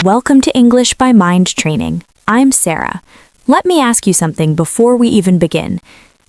Welcome to English by Mind Training. I'm Sarah. Let me ask you something before we even begin.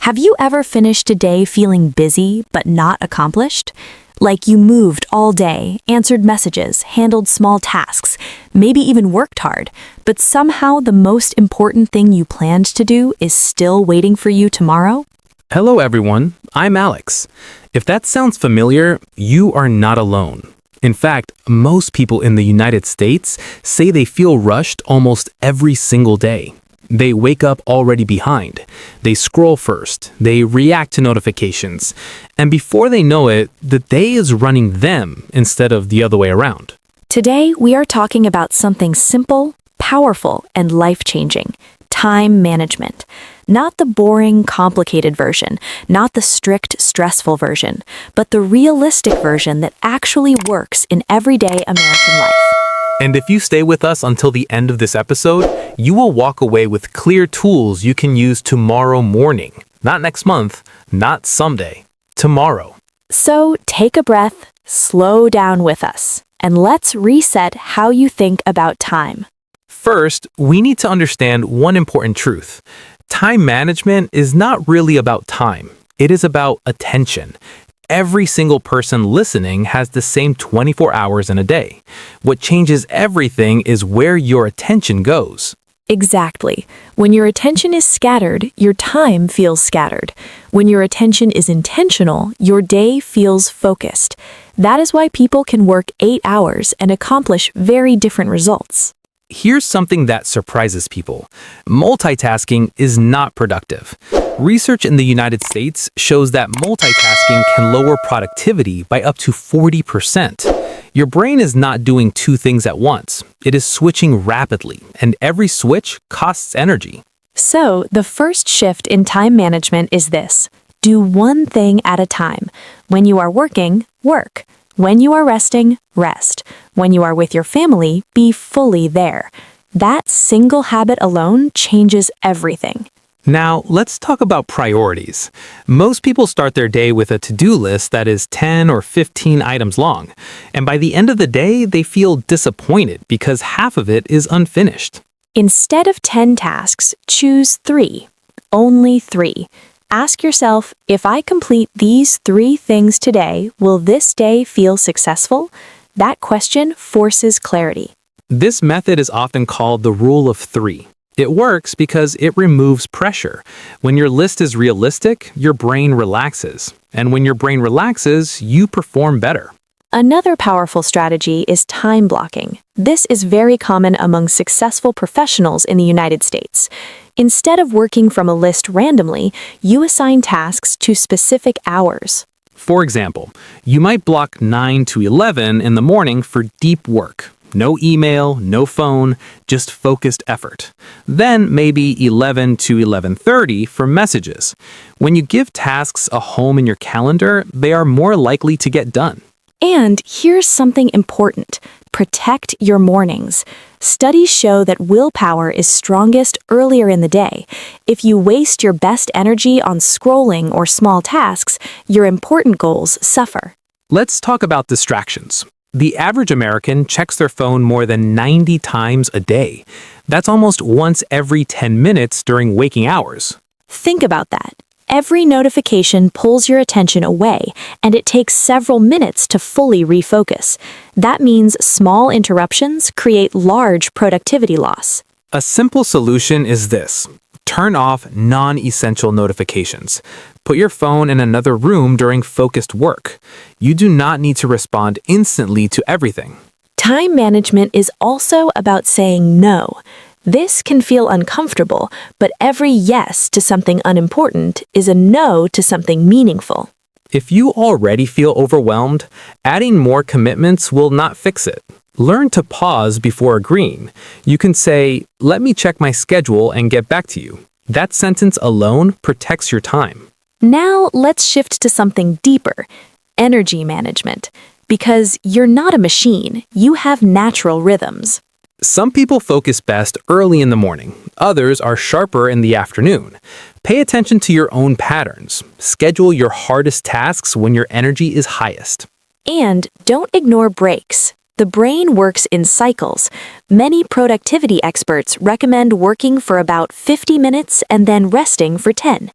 Have you ever finished a day feeling busy but not accomplished? Like you moved all day, answered messages, handled small tasks, maybe even worked hard, but somehow the most important thing you planned to do is still waiting for you tomorrow? Hello everyone, I'm Alex. If that sounds familiar, you are not alone. In fact, most people in the United States say they feel rushed almost every single day. They wake up already behind. They scroll first. They react to notifications. And before they know it, the day is running them instead of the other way around. Today, we are talking about something simple, powerful, and life-changing: time management. Not the boring, complicated version, not the strict, stressful version, but the realistic version that actually works in everyday American life. And if you stay with us until the end of this episode, you will walk away with clear tools you can use tomorrow morning. Not next month, not someday, tomorrow. So take a breath, slow down with us, and let's reset how you think about time. First, we need to understand one important truth. Time management is not really about time. It is about attention. Every single person listening has the same 24 hours in a day. What changes everything is where your attention goes. Exactly. When your attention is scattered, your time feels scattered. When your attention is intentional, your day feels focused. That is why people can work 8 hours and accomplish very different results. Here's something that surprises people. Multitasking is not productive. Research in the United States shows that multitasking can lower productivity by up to 40%. Your brain is not doing two things at once. It is switching rapidly, and every switch costs energy. So, the first shift in time management is this: do one thing at a time. When you are working, work. When you are resting, rest. When you are with your family, be fully there. That single habit alone changes everything. Now, let's talk about priorities. Most people start their day with a to-do list that is 10 or 15 items long, and by the end of the day, they feel disappointed because half of it is unfinished. Instead of 10 tasks, choose 3. Only 3. Ask yourself, if I complete these 3 things today, will this day feel successful? That question forces clarity. This method is often called the rule of 3. It works because it removes pressure. When your list is realistic, your brain relaxes. And when your brain relaxes, you perform better. Another powerful strategy is time blocking. This is very common among successful professionals in the United States. Instead of working from a list randomly, you assign tasks to specific hours. For example, you might block 9 to 11 in the morning for deep work. No email, no phone, just focused effort. Then maybe 11 to 11:30 for messages. When you give tasks a home in your calendar, they are more likely to get done. And here's something important: protect your mornings. Studies show that willpower is strongest earlier in the day. If you waste your best energy on scrolling or small tasks, your important goals suffer. Let's talk about distractions. The average American checks their phone more than 90 times a day. That's almost once every 10 minutes during waking hours. Think about that. Every notification pulls your attention away, and it takes several minutes to fully refocus. That means small interruptions create large productivity loss. A simple solution is this: turn off non-essential notifications. Put your phone in another room during focused work. You do not need to respond instantly to everything. Time management is also about saying no. This can feel uncomfortable, but every yes to something unimportant is a no to something meaningful. If you already feel overwhelmed, adding more commitments will not fix it. Learn to pause before agreeing. You can say, "Let me check my schedule and get back to you." That sentence alone protects your time. Now let's shift to something deeper: energy management. Because you're not a machine, you have natural rhythms. Some people focus best early in the morning. Others are sharper in the afternoon. Pay attention to your own patterns. Schedule your hardest tasks when your energy is highest. And don't ignore breaks. The The brain works in cycles. Many productivity experts recommend working for about 50 minutes and then resting for 10.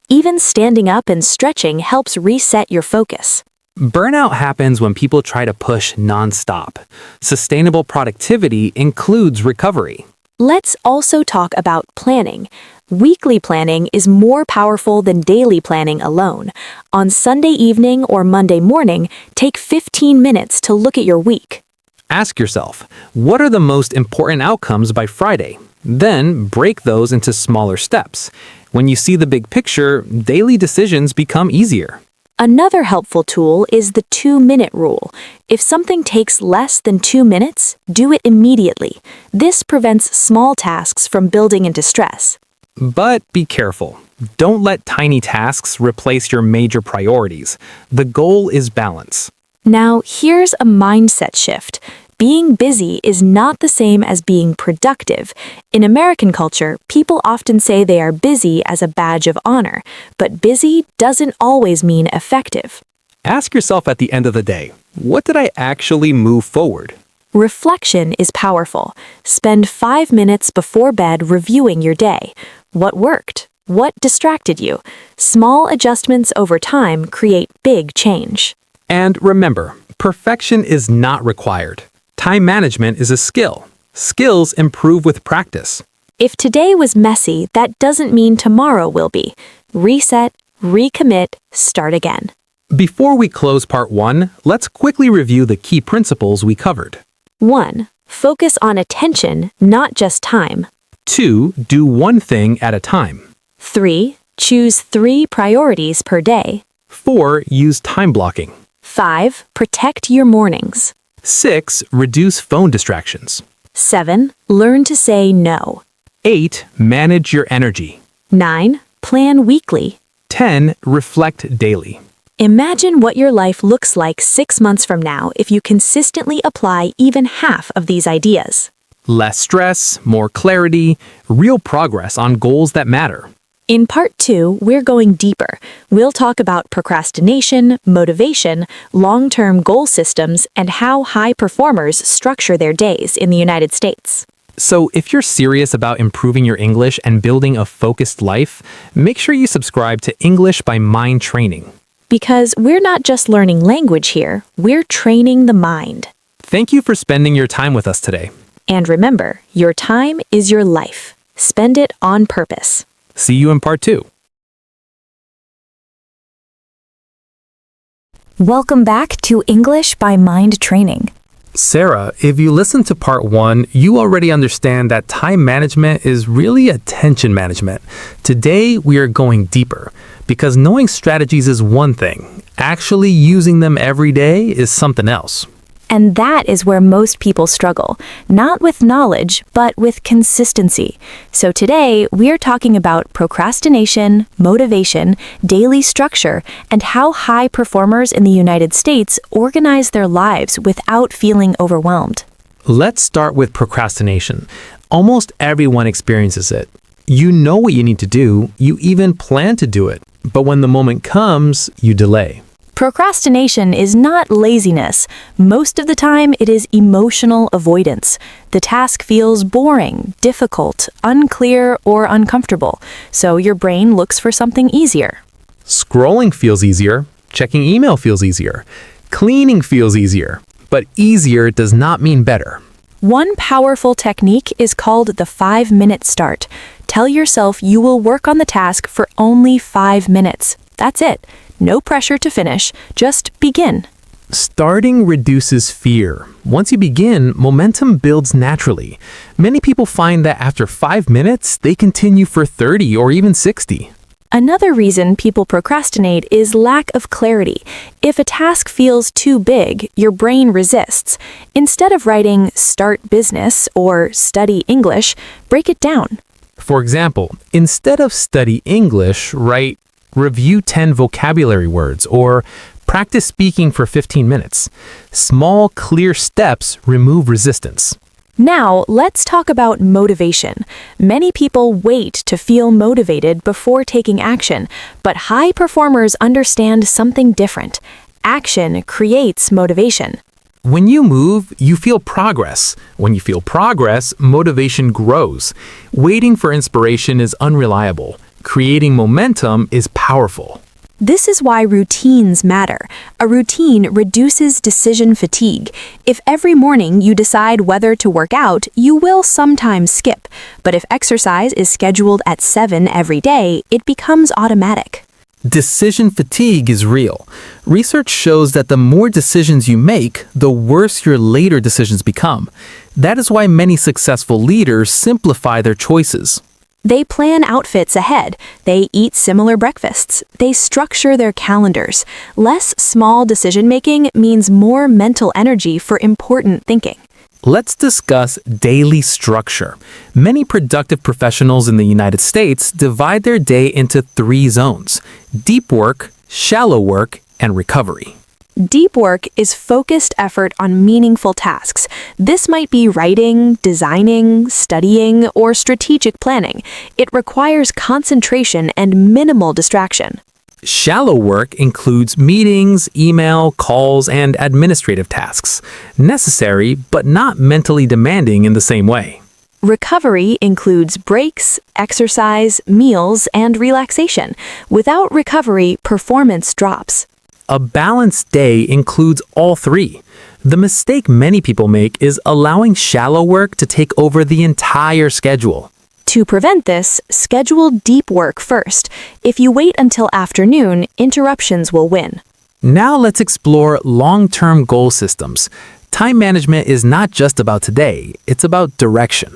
Even standing up and stretching helps reset your focus. Burnout happens when people try to push nonstop. Sustainable productivity includes recovery. Let's also talk about planning. Weekly planning is more powerful than daily planning alone. On Sunday evening or Monday morning, take 15 minutes to look at your week. Ask yourself, what are the most important outcomes by Friday? Then break those into smaller steps. When you see the big picture, daily decisions become easier. Another helpful tool is the 2-minute rule. If something takes less than 2 minutes, do it immediately. This prevents small tasks from building into stress. But be careful. Don't let tiny tasks replace your major priorities. The goal is balance. Now, here's a mindset shift. Being busy is not the same as being productive. In American culture, people often say they are busy as a badge of honor, but busy doesn't always mean effective. Ask yourself at the end of the day, what did I actually move forward? Reflection is powerful. Spend 5 minutes before bed reviewing your day. What worked? What distracted you? Small adjustments over time create big change. And remember, perfection is not required. Time management is a skill. Skills improve with practice. If today was messy, that doesn't mean tomorrow will be. Reset, recommit, start again. Before we close part 1, let's quickly review the key principles we covered. 1. Focus on attention, not just time. 2. Do one thing at a time. 3. Choose 3 priorities per day. 4. Use time blocking. 5. Protect your mornings. 6. Reduce phone distractions. 7. Learn to say no. 8. Manage your energy. 9. Plan weekly. 10. Reflect daily. Imagine what your life looks like 6 months from now if you consistently apply even half of these ideas. Less stress, more clarity, real progress on goals that matter. In part 2, we're going deeper. We'll talk about procrastination, motivation, long-term goal systems, and how high performers structure their days in the United States. So if you're serious about improving your English and building a focused life, make sure you subscribe to English by Mind Training. Because we're not just learning language here, we're training the mind. Thank you for spending your time with us today. And remember, your time is your life. Spend it on purpose. See you in part 2. Welcome back to English by Mind Training. Sarah, if you listened to part 1, you already understand that time management is really attention management. Today, we are going deeper because knowing strategies is one thing. Actually using them every day is something else. And that is where most people struggle, not with knowledge, but with consistency. So today, we are talking about procrastination, motivation, daily structure, and how high performers in the United States organize their lives without feeling overwhelmed. Let's start with procrastination. Almost everyone experiences it. You know what you need to do, you even plan to do it, but when the moment comes, you delay. Procrastination is not laziness. Most of the time, it is emotional avoidance. The task feels boring, difficult, unclear, or uncomfortable, so your brain looks for something easier. Scrolling feels easier, checking email feels easier, cleaning feels easier, but easier does not mean better. One powerful technique is called the 5-minute start. Tell yourself you will work on the task for only 5 minutes. That's it. No pressure to finish, just begin. Starting reduces fear. Once you begin, momentum builds naturally. Many people find that after 5 minutes, they continue for 30 or even 60. Another reason people procrastinate is lack of clarity. If a task feels too big, your brain resists. Instead of writing "start business" or "study English," break it down. For example, instead of study English, write review 10 vocabulary words or practice speaking for 15 minutes. Small, clear steps remove resistance. Now, let's talk about motivation. Many people wait to feel motivated before taking action, but high performers understand something different. Action creates motivation. When you move, you feel progress. When you feel progress, motivation grows. Waiting for inspiration is unreliable. Creating momentum is powerful. This is why routines matter. A routine reduces decision fatigue. If every morning you decide whether to work out, you will sometimes skip. But if exercise is scheduled at 7 every day, it becomes automatic. Decision fatigue is real. Research shows that the more decisions you make, the worse your later decisions become. That is why many successful leaders simplify their choices. They plan outfits ahead. They eat similar breakfasts. They structure their calendars. Less small decision-making means more mental energy for important thinking. Let's discuss daily structure. Many productive professionals in the United States divide their day into 3 zones: deep work, shallow work, and recovery. Deep work is focused effort on meaningful tasks. This might be writing, designing, studying, or strategic planning. It requires concentration and minimal distraction. Shallow work includes meetings, email, calls, and administrative tasks, necessary but not mentally demanding in the same way. Recovery includes breaks, exercise, meals, and relaxation. Without recovery, performance drops. A balanced day includes all 3. The mistake many people make is allowing shallow work to take over the entire schedule. To prevent this, schedule deep work first. If you wait until afternoon, interruptions will win. Now let's explore long-term goal systems. Time management is not just about today, it's about direction.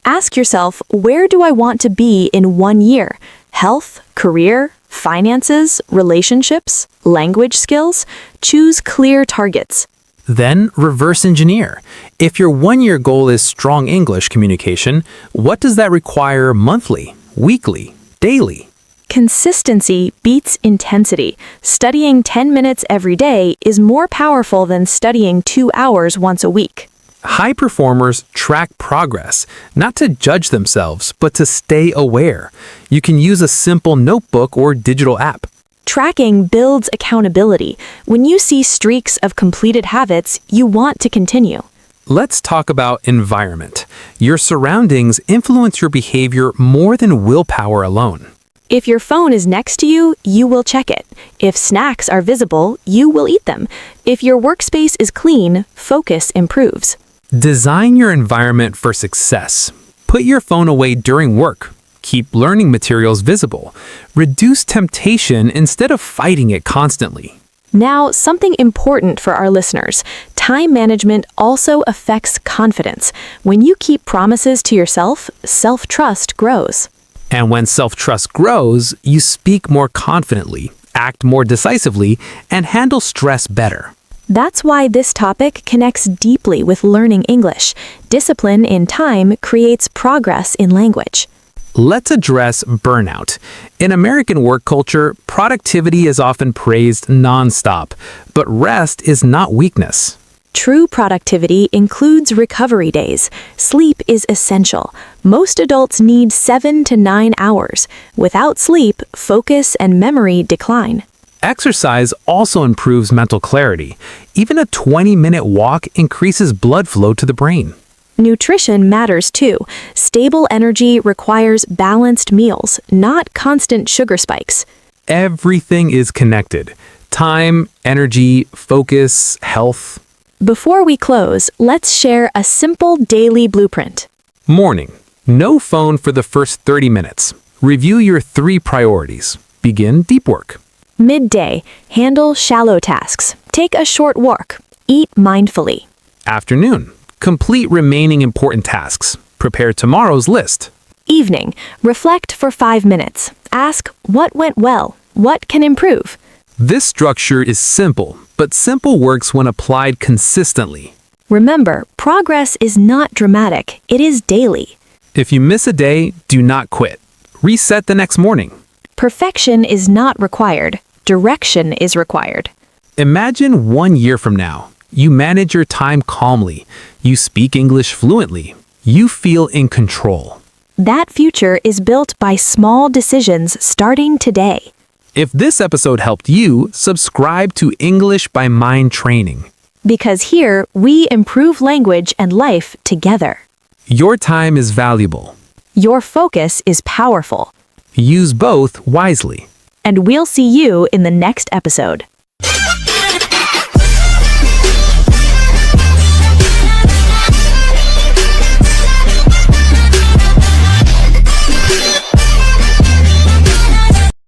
Ask yourself, where do I want to be in 1 year? Health, career, finances, relationships, language skills? Choose clear targets. Then reverse engineer. If your 1-year goal is strong English communication, what does that require monthly, weekly, daily? Consistency beats intensity. Studying 10 minutes every day is more powerful than studying 2 hours once a week. High performers track progress, not to judge themselves, but to stay aware. You can use a simple notebook or digital app. Tracking builds accountability. When you see streaks of completed habits, you want to continue. Let's talk about environment. Your surroundings influence your behavior more than willpower alone. If your phone is next to you, you will check it. If snacks are visible, you will eat them. If your workspace is clean, focus improves. Design your environment for success. Put your phone away during work. Keep learning materials visible. Reduce temptation instead of fighting it constantly. Now, something important for our listeners. Time management also affects confidence. When you keep promises to yourself, self-trust grows. And when self-trust grows, you speak more confidently, act more decisively, and handle stress better. That's why this topic connects deeply with learning English. Discipline in time creates progress in language. Let's address burnout. In American work culture, productivity is often praised nonstop, but rest is not weakness. True productivity includes recovery days. Sleep is essential. Most adults need 7 to 9 hours. Without sleep, focus and memory decline. Exercise also improves mental clarity. Even a 20-minute walk increases blood flow to the brain. Nutrition matters too. Stable energy requires balanced meals, not constant sugar spikes. Everything is connected. Time, energy, focus, health. Before we close, let's share a simple daily blueprint. Morning. No phone for the first 30 minutes. Review your 3 priorities. Begin deep work. Midday, handle shallow tasks. Take a short walk. Eat mindfully. Afternoon. Complete remaining important tasks. Prepare tomorrow's list. Evening, reflect for 5 minutes. Ask what went well, what can improve. This structure is simple, but simple works when applied consistently. Remember, progress is not dramatic, it is daily. If you miss a day, do not quit. Reset the next morning. Perfection is not required. Direction is required. Imagine 1 year from now. You manage your time calmly. You speak English fluently. You feel in control. That future is built by small decisions starting today. If this episode helped you, subscribe to English by Mind Training. Because here, we improve language and life together. Your time is valuable. Your focus is powerful. Use both wisely. And we'll see you in the next episode.